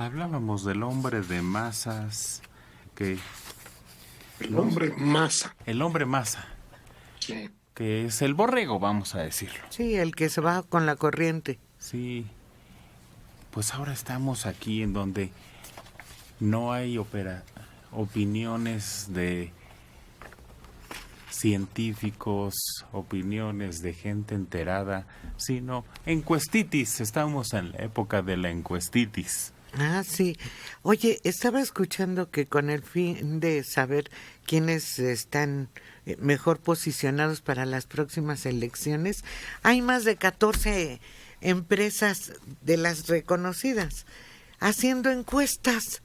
Hablábamos del hombre de masas, que El hombre masa. el hombre masa, Sí. que es el borrego, vamos a decirlo. Sí, el que se va con la corriente. Sí, pues ahora estamos aquí en donde no hay opiniones de científicos, opiniones de gente enterada, sino encuestitis. Estamos en la época de la encuestitis. Ah, sí. Oye, estaba escuchando que con el fin de saber quiénes están mejor posicionados para las próximas elecciones, hay más de 14 empresas de las reconocidas haciendo encuestas.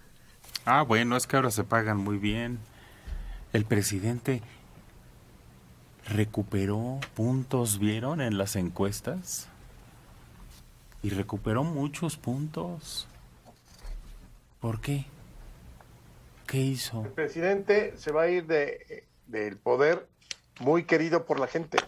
Ah, bueno, es que ahora se pagan muy bien. El presidente recuperó puntos, ¿vieron? En las encuestas. Y recuperó muchos puntos. ¿Por qué? ¿Qué hizo? El presidente se va a ir del poder muy querido por la gente.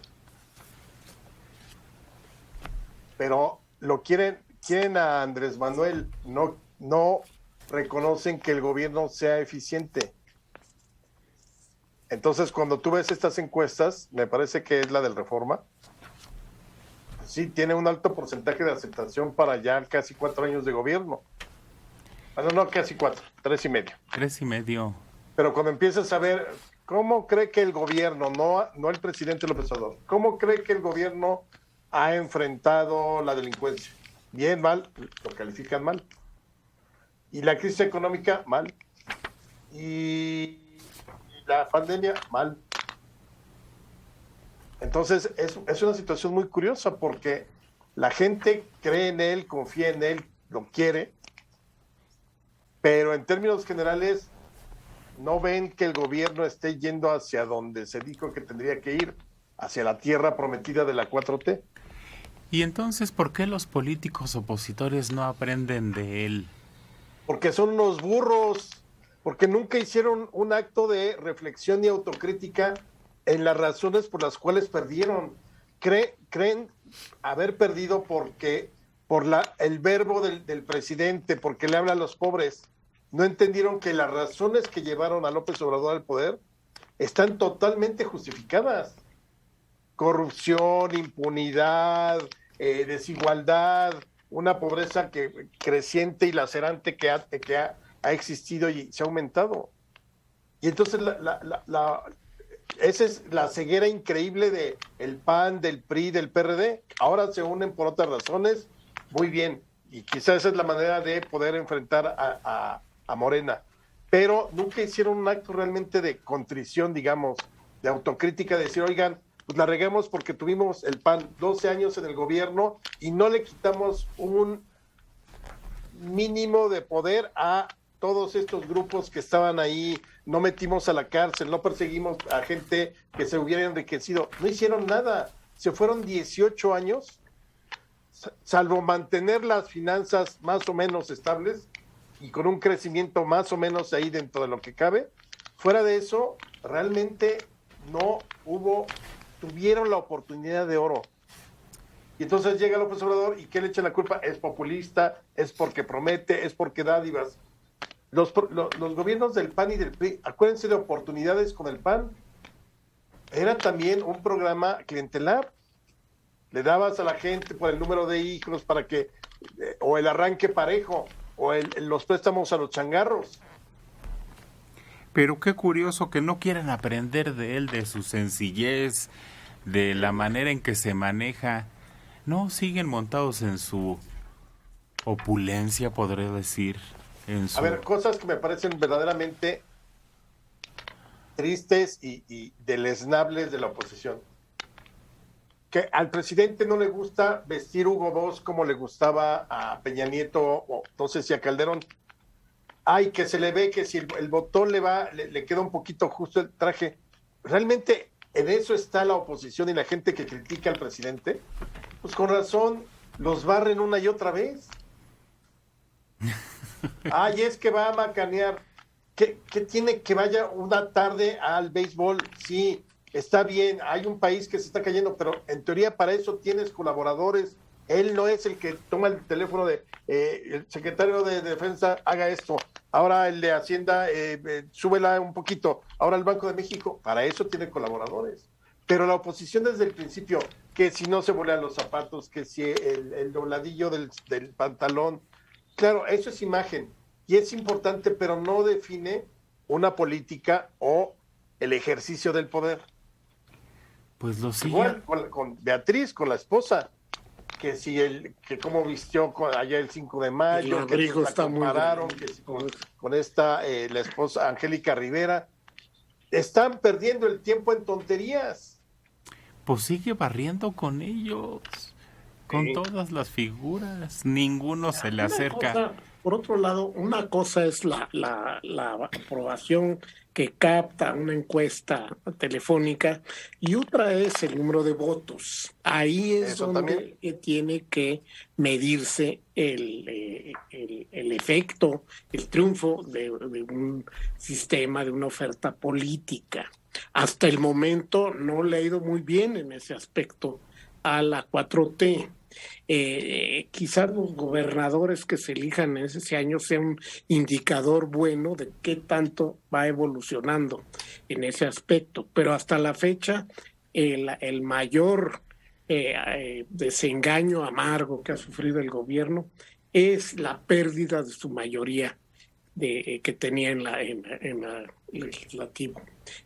Pero quieren a Andrés Manuel, no reconocen que el gobierno sea eficiente. Entonces, cuando tú ves estas encuestas, me parece que es la del Reforma, sí tiene un alto porcentaje de aceptación para ya casi 4 años de gobierno. Bueno, no casi 4, 3.5. 3.5. Pero cuando empiezas a ver cómo cree que el gobierno, no el presidente López Obrador, cómo cree que el gobierno ha enfrentado la delincuencia, bien, mal, lo califican mal. Y la crisis económica, mal. Y la pandemia, mal. Entonces, es una situación muy curiosa porque la gente cree en él, confía en él, lo quiere, pero en términos generales no ven que el gobierno esté yendo hacia donde se dijo que tendría que ir, hacia la tierra prometida de la 4T. ¿Y entonces por qué los políticos opositores no aprenden de él? Porque son unos burros, porque nunca hicieron un acto de reflexión y autocrítica en las razones por las cuales perdieron. Creen haber perdido por el verbo del presidente, porque le habla a los pobres. No entendieron que las razones que llevaron a López Obrador al poder están totalmente justificadas. Corrupción, impunidad, desigualdad, una pobreza creciente y lacerante que ha existido y se ha aumentado. Y entonces esa es la ceguera increíble del PAN, del PRI, del PRD. Ahora se unen por otras razones, muy bien, y quizás esa es la manera de poder enfrentar a Morena. Pero nunca hicieron un acto realmente de contrición, digamos, de autocrítica, de decir, oigan, pues la regamos porque tuvimos el PAN 12 años en el gobierno y no le quitamos un mínimo de poder a todos estos grupos que estaban ahí, no metimos a la cárcel, no perseguimos a gente que se hubiera enriquecido, no hicieron nada, se fueron 18 años, salvo mantener las finanzas más o menos estables y con un crecimiento más o menos ahí dentro de lo que cabe. Fuera de eso, realmente no tuvieron la oportunidad de oro. Y entonces llega López Obrador y ¿qué le echa la culpa? Es populista, es porque promete, es porque dádivas. Los gobiernos del PAN y del PRI, acuérdense de oportunidades con el PAN, era también un programa clientelar. Le dabas a la gente por el número de hijos para que, o el arranque parejo, o los préstamos a los changarros. Pero qué curioso que no quieran aprender de él, de su sencillez, de la manera en que se maneja. No, siguen montados en su opulencia, podría decir. A ver, cosas que me parecen verdaderamente tristes y deleznables de la oposición. Que al presidente no le gusta vestir Hugo Boss como le gustaba a Peña Nieto o entonces y a Calderón. Ay, que se le ve que si el botón le queda un poquito justo el traje. Realmente en eso está la oposición y la gente que critica al presidente. Pues con razón los barren una y otra vez. Ay, es que va a macanear. ¿Qué tiene que vaya una tarde al béisbol? Sí, está bien, hay un país que se está cayendo, pero en teoría para eso tienes colaboradores Él no es el que toma el teléfono de el secretario de Defensa, haga esto. Ahora el de Hacienda, súbela un poquito. Ahora el Banco de México, para eso tiene colaboradores. Pero la oposición desde el principio, que si no se volean los zapatos, que si el dobladillo del pantalón, claro, eso es imagen y es importante, pero no define una política o el ejercicio del poder. Pues lo sigue. Igual con Beatriz, con la esposa, que si que cómo vistió allá el 5 de mayo, El que abrigo la está muy compararon, bueno. que si con esta, la esposa Angélica Rivera, están perdiendo el tiempo en tonterías. Pues sigue barriendo con ellos, con Sí. todas las figuras, ninguno se le Una acerca. cosa, por otro lado, una cosa es la aprobación que capta una encuesta telefónica y otra es el número de votos. Ahí es Eso donde también. tiene que medirse el efecto, el triunfo de un sistema, de una oferta política. Hasta el momento no le ha ido muy bien en ese aspecto a la 4T. Quizás los gobernadores que se elijan en ese año sea un indicador bueno de qué tanto va evolucionando en ese aspecto, pero hasta la fecha el mayor desengaño amargo que ha sufrido el gobierno es la pérdida de su mayoría que tenía en la legislativo.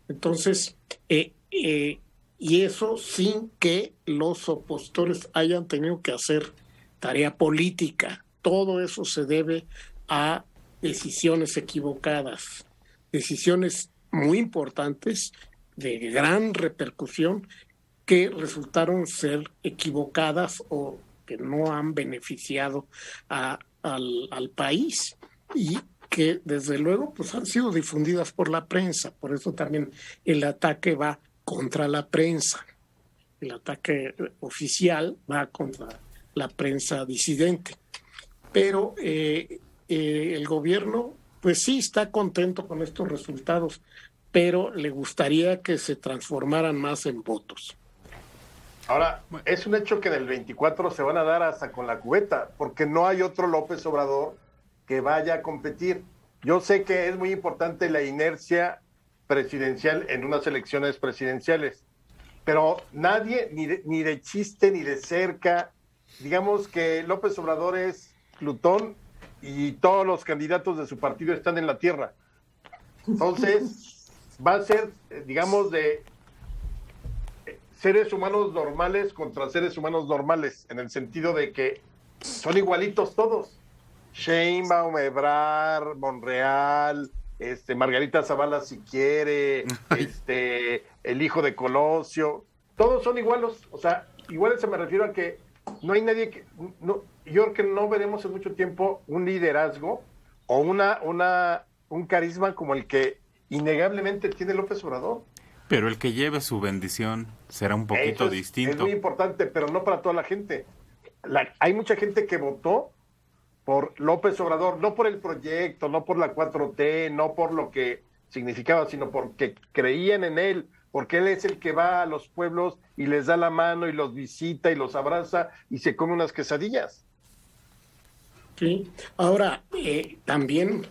Entonces, y eso sin que los opositores hayan tenido que hacer tarea política. Todo eso se debe a decisiones equivocadas, decisiones muy importantes, de gran repercusión, que resultaron ser equivocadas o que no han beneficiado al país y que desde luego pues han sido difundidas por la prensa. Por eso también el ataque va contra la prensa. El ataque oficial va contra la prensa disidente. Pero el gobierno, pues sí está contento con estos resultados, pero le gustaría que se transformaran más en votos. Ahora, es un hecho que en el 24 se van a dar hasta con la cubeta, porque no hay otro López Obrador que vaya a competir. Yo sé que es muy importante la inercia presidencial en unas elecciones presidenciales, pero nadie, ni de chiste, ni de cerca, digamos que López Obrador es Plutón y todos los candidatos de su partido están en la Tierra. Entonces, va a ser, digamos, de seres humanos normales contra seres humanos normales, en el sentido de que son igualitos todos. Sheinbaum, Ebrard, Monreal, Margarita Zavala si quiere, el hijo de Colosio, todos son iguales, o sea, iguales se me refiero a que no hay nadie que, no, yo creo que no veremos en mucho tiempo un liderazgo o un carisma como el que innegablemente tiene López Obrador. Pero el que lleve su bendición será un poquito distinto. Es muy importante, pero no para toda la gente. Hay mucha gente que votó por López Obrador, no por el proyecto, no por la 4T, no por lo que significaba, sino porque creían en él, porque él es el que va a los pueblos y les da la mano y los visita y los abraza y se come unas quesadillas. Sí, ahora también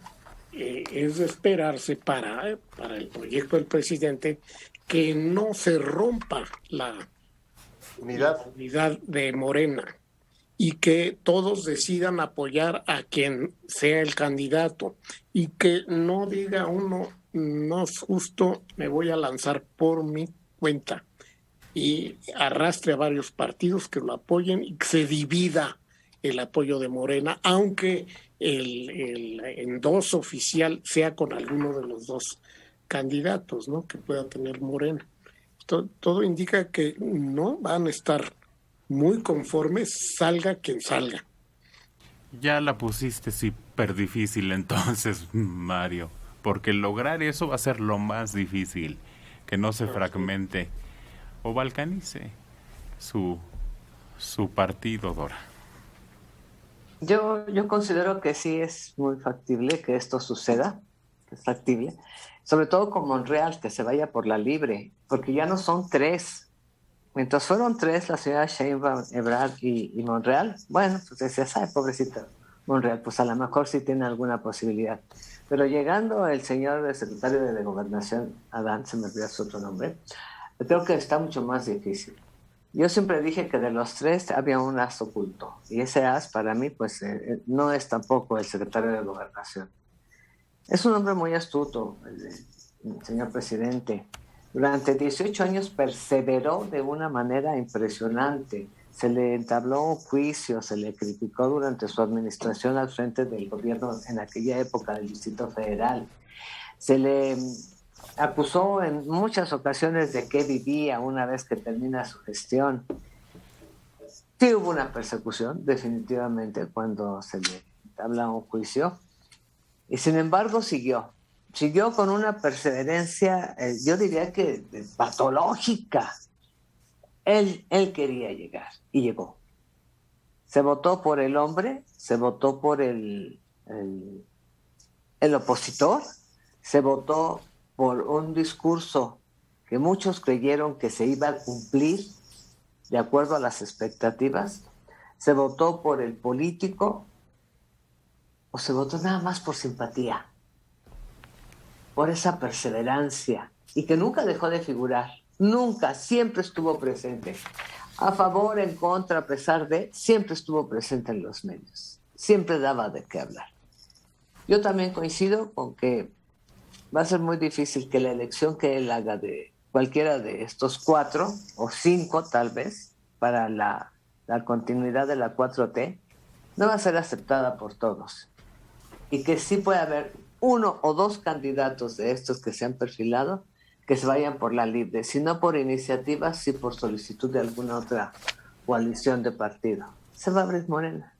es de esperarse para el proyecto del presidente que no se rompa la unidad de Morena y que todos decidan apoyar a quien sea el candidato y que no diga uno, no es justo, me voy a lanzar por mi cuenta y arrastre a varios partidos que lo apoyen y que se divida el apoyo de Morena, aunque el endoso oficial sea con alguno de los dos candidatos, ¿no?, que pueda tener Morena. Todo indica que no van a estar muy conformes, salga quien salga. Ya la pusiste súper difícil entonces, Mario, porque lograr eso va a ser lo más difícil, que no se fragmente o balcanice su partido, Dora. Yo considero que sí es muy factible que esto suceda, que es factible, sobre todo con Monreal, que se vaya por la libre, porque ya no son tres, Mientras fueron tres, la señora Sheinbaum, Ebrard y Monreal, bueno, pues decías, ay, pobrecita Monreal, pues a lo mejor sí tiene alguna posibilidad. Pero llegando el señor el secretario de Gobernación, Adán, se me olvidó su otro nombre, creo que está mucho más difícil. Yo siempre dije que de los tres había un as oculto, y ese as para mí pues no es tampoco el secretario de Gobernación. Es un hombre muy astuto, el señor presidente. Durante 18 años perseveró de una manera impresionante. Se le entabló un juicio, se le criticó durante su administración al frente del gobierno en aquella época del Distrito Federal. Se le acusó en muchas ocasiones de qué vivía una vez que termina su gestión. Sí hubo una persecución, definitivamente, cuando se le entabla un juicio. Y sin embargo siguió con una perseverancia, yo diría que patológica. Él quería llegar y llegó. Se votó por el hombre, se votó por el opositor, se votó por un discurso que muchos creyeron que se iba a cumplir de acuerdo a las expectativas, se votó por el político o se votó nada más por simpatía, por esa perseverancia y que nunca dejó de figurar, nunca, siempre estuvo presente, a favor, en contra, a pesar de, siempre estuvo presente en los medios, siempre daba de qué hablar. Yo también coincido con que va a ser muy difícil que la elección que él haga de cualquiera de estos 4 o 5 tal vez para la continuidad de la 4T no va a ser aceptada por todos y que sí puede haber 1 o 2 candidatos de estos que se han perfilado que se vayan por la libre, si no por iniciativa, sí por solicitud de alguna otra coalición de partido. Se va a abrir Morena.